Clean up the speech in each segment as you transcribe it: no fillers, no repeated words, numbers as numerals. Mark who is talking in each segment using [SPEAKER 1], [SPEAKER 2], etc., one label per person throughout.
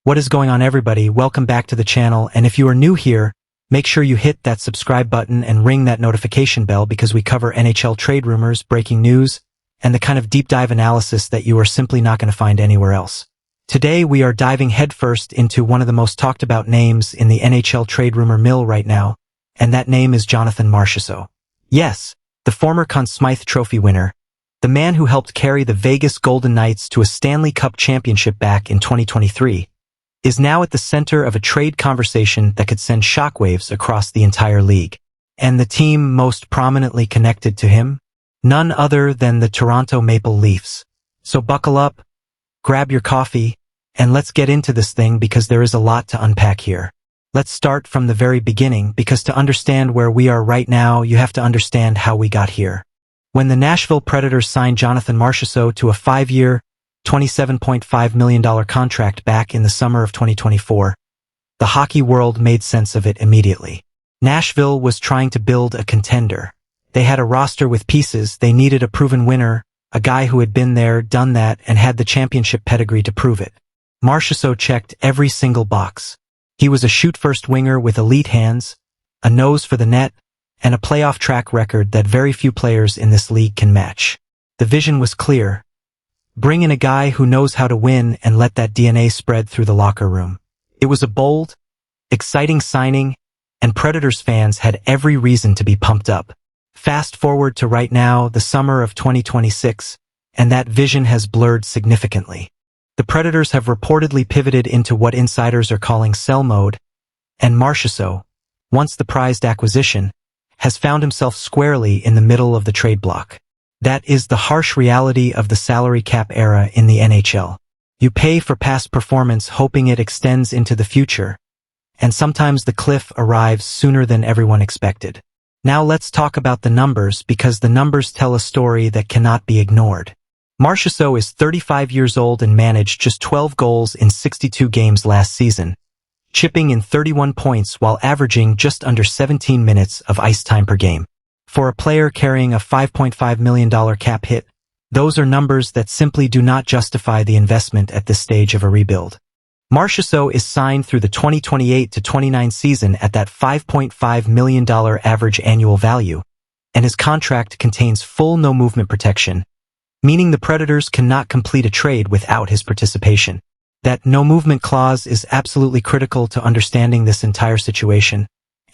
[SPEAKER 1] What is going on, everybody? Welcome back to the channel, and if you are new here, make sure you hit that subscribe button and ring that notification bell because we cover NHL trade rumors, breaking news, and the kind of deep dive analysis that you are simply not going to find anywhere else. Today we are diving headfirst into one of the most talked about names in the NHL trade rumor mill right now, and that name is Jonathan Marchessault. Yes, the former Conn Smythe Trophy winner, the man who helped carry the Vegas Golden Knights to a Stanley Cup championship back in 2023, is now at the center of a trade conversation that could send shockwaves across the entire league. And the team most prominently connected to him? None other than the Toronto Maple Leafs. So buckle up, grab your coffee, and let's get into this thing because there is a lot to unpack here. Let's start from the very beginning because to understand where we are right now, you have to understand how we got here. When the Nashville Predators signed Jonathan Marchessault to a 5-year, $27.5 million contract back in the summer of 2024, the hockey world made sense of it immediately. Nashville was trying to build a contender. They had a roster with pieces, they needed a proven winner, a guy who had been there, done that, and had the championship pedigree to prove it. Marchessault checked every single box. He was a shoot-first winger with elite hands, a nose for the net, and a playoff track record that very few players in this league can match. The vision was clear. Bring in a guy who knows how to win and let that DNA spread through the locker room. It was a bold, exciting signing, and Predators fans had every reason to be pumped up. Fast forward to right now, the summer of 2026, and that vision has blurred significantly. The Predators have reportedly pivoted into what insiders are calling sell mode, and Marchessault, once the prized acquisition, has found himself squarely in the middle of the trade block. That is the harsh reality of the salary cap era in the NHL. You pay for past performance hoping it extends into the future, and sometimes the cliff arrives sooner than everyone expected. Now let's talk about the numbers because the numbers tell a story that cannot be ignored. Marchessault is 35 years old and managed just 12 goals in 62 games last season, chipping in 31 points while averaging just under 17 minutes of ice time per game. For a player carrying a $5.5 million cap hit, those are numbers that simply do not justify the investment at this stage of a rebuild. Marchessault is signed through the 2028-29 season at that $5.5 million average annual value, and his contract contains full no-movement protection, meaning the Predators cannot complete a trade without his participation. That no-movement clause is absolutely critical to understanding this entire situation,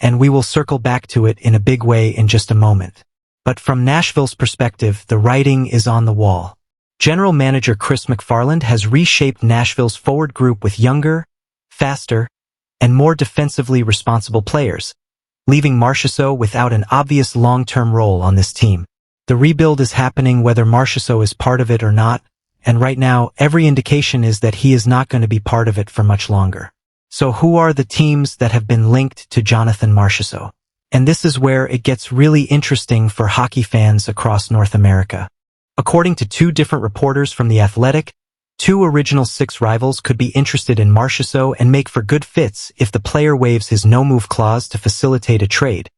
[SPEAKER 1] and we will circle back to it in a big way in just a moment. But from Nashville's perspective, the writing is on the wall. General manager Chris MacFarland has reshaped Nashville's forward group with younger, faster, and more defensively responsible players, leaving Marchessault without an obvious long-term role on this team. The rebuild is happening whether Marchessault is part of it or not, and right now every indication is that he is not going to be part of it for much longer. So who are the teams that have been linked to Jonathan Marchessault? And this is where it gets really interesting for hockey fans across North America. According to two different reporters from The Athletic, two original six rivals could be interested in Marchessault and make for good fits if the player waives his no-move clause to facilitate a trade.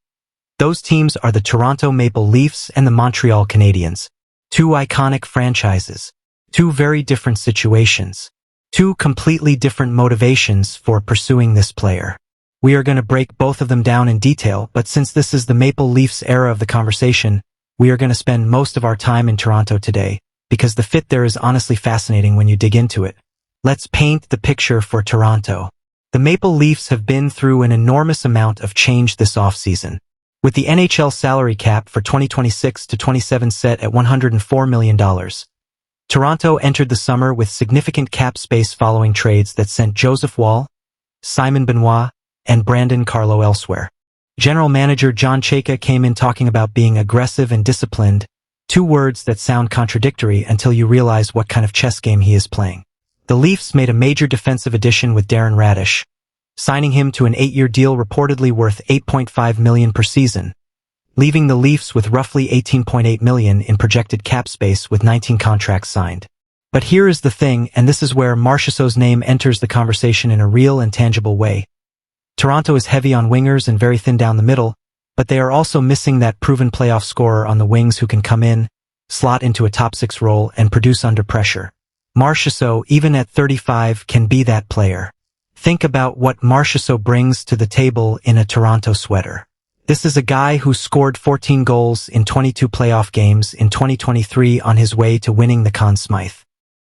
[SPEAKER 1] Those teams are the Toronto Maple Leafs and the Montreal Canadiens. Two iconic franchises. Two very different situations. Two completely different motivations for pursuing this player. We are going to break both of them down in detail, but since this is the Maple Leafs era of the conversation, we are going to spend most of our time in Toronto today, because the fit there is honestly fascinating when you dig into it. Let's paint the picture for Toronto. The Maple Leafs have been through an enormous amount of change this offseason. With the NHL salary cap for 2026-27 set at $104 million, Toronto entered the summer with significant cap space following trades that sent Joseph Woll, Simon Benoit, and Brandon Carlo elsewhere. General manager John Chayka came in talking about being aggressive and disciplined, two words that sound contradictory until you realize what kind of chess game he is playing. The Leafs made a major defensive addition with Darren Radish, signing him to an 8-year deal reportedly worth $8.5 million per season, leaving the Leafs with roughly $18.8 million in projected cap space with 19 contracts signed. But here is the thing, and this is where Marchessault's name enters the conversation in a real and tangible way. Toronto is heavy on wingers and very thin down the middle, but they are also missing that proven playoff scorer on the wings who can come in, slot into a top-6 role, and produce under pressure. Marchessault, even at 35, can be that player. Think about what Marchessault brings to the table in a Toronto sweater. This is a guy who scored 14 goals in 22 playoff games in 2023 on his way to winning the Conn Smythe.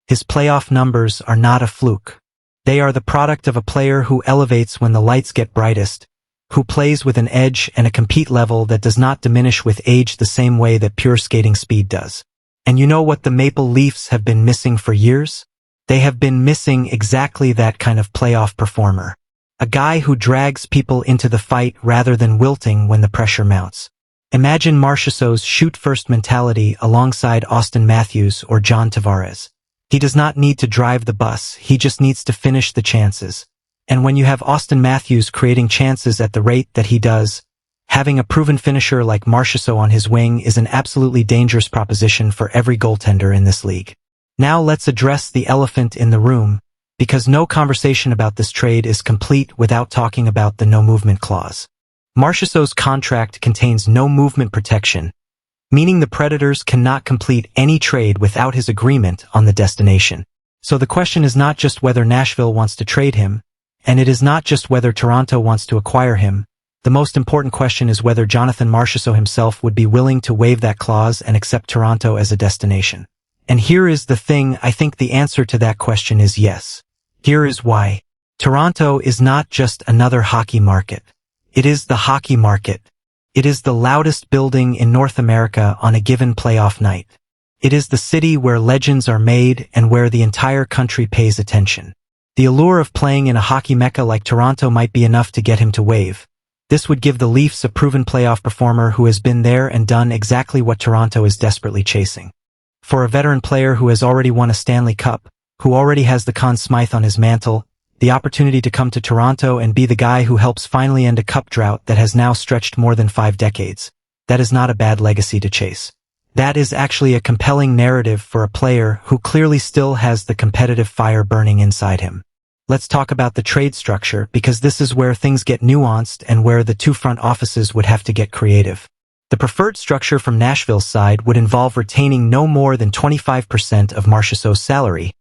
[SPEAKER 1] His playoff numbers are not a fluke. They are the product of a player who elevates when the lights get brightest, who plays with an edge and a compete level that does not diminish with age the same way that pure skating speed does. And you know what the Maple Leafs have been missing for years? They have been missing exactly that kind of playoff performer. A guy who drags people into the fight rather than wilting when the pressure mounts. Imagine Marchessault's shoot-first mentality alongside Auston Matthews or John Tavares. He does not need to drive the bus, he just needs to finish the chances. And when you have Auston Matthews creating chances at the rate that he does, having a proven finisher like Marchessault on his wing is an absolutely dangerous proposition for every goaltender in this league. Now let's address the elephant in the room, because no conversation about this trade is complete without talking about the no-movement clause. Marchessault's contract contains no movement protection, meaning the Predators cannot complete any trade without his agreement on the destination. So the question is not just whether Nashville wants to trade him, and it is not just whether Toronto wants to acquire him. The most important question is whether Jonathan Marchessault himself would be willing to waive that clause and accept Toronto as a destination. And here is the thing, I think the answer to that question is yes. Here is why. Toronto is not just another hockey market. It is the hockey market. It is the loudest building in North America on a given playoff night. It is the city where legends are made and where the entire country pays attention. The allure of playing in a hockey mecca like Toronto might be enough to get him to waive. This would give the Leafs a proven playoff performer who has been there and done exactly what Toronto is desperately chasing. For a veteran player who has already won a Stanley Cup, who already has the Conn Smythe on his mantle, the opportunity to come to Toronto and be the guy who helps finally end a cup drought that has now stretched more than 5 decades, that is not a bad legacy to chase. That is actually a compelling narrative for a player who clearly still has the competitive fire burning inside him. Let's talk about the trade structure, because this is where things get nuanced and where the two front offices would have to get creative. The preferred structure from Nashville's side would involve retaining no more than 25% of Marchessault's salary,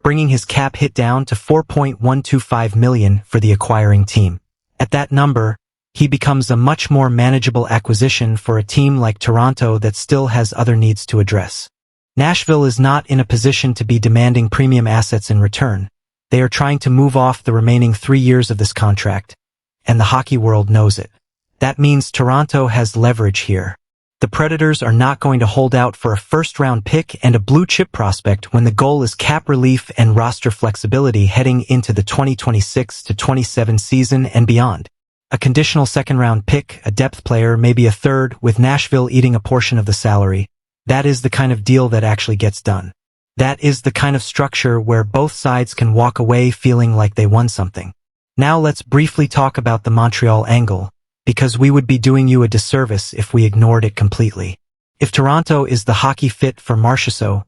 [SPEAKER 1] bringing his cap hit down to $4.125 million for the acquiring team. At that number, he becomes a much more manageable acquisition for a team like Toronto that still has other needs to address. Nashville is not in a position to be demanding premium assets in return. They are trying to move off the remaining 3 years of this contract, and the hockey world knows it. That means Toronto has leverage here. The Predators are not going to hold out for a first-round pick and a blue-chip prospect when the goal is cap relief and roster flexibility heading into the 2026-27 season and beyond. A conditional second-round pick, a depth player, maybe a third, with Nashville eating a portion of the salary. That is the kind of deal that actually gets done. That is the kind of structure where both sides can walk away feeling like they won something. Now let's briefly talk about the Montreal angle, because we would be doing you a disservice if we ignored it completely. If Toronto is the hockey fit for Marchessault,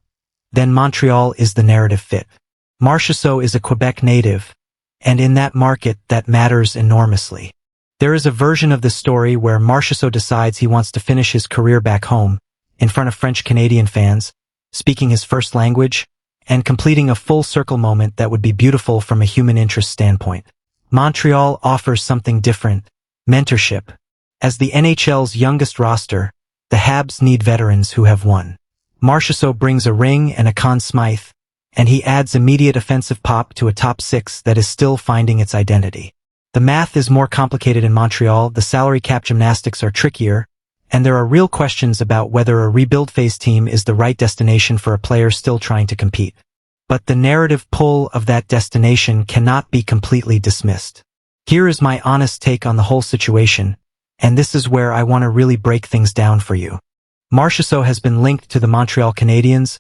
[SPEAKER 1] then Montreal is the narrative fit. Marchessault is a Quebec native, and in that market that matters enormously. There is a version of the story where Marchessault decides he wants to finish his career back home, in front of French-Canadian fans, speaking his first language, and completing a full-circle moment that would be beautiful from a human interest standpoint. Montreal offers something different: mentorship. As the NHL's youngest roster, the Habs need veterans who have won. Marchessault brings a ring and a Conn Smythe, and he adds immediate offensive pop to a top 6 that is still finding its identity. The math is more complicated in Montreal, the salary cap gymnastics are trickier, and there are real questions about whether a rebuild phase team is the right destination for a player still trying to compete. But the narrative pull of that destination cannot be completely dismissed. Here is my honest take on the whole situation, and this is where I want to really break things down for you. Marchessault has been linked to the Montreal Canadiens,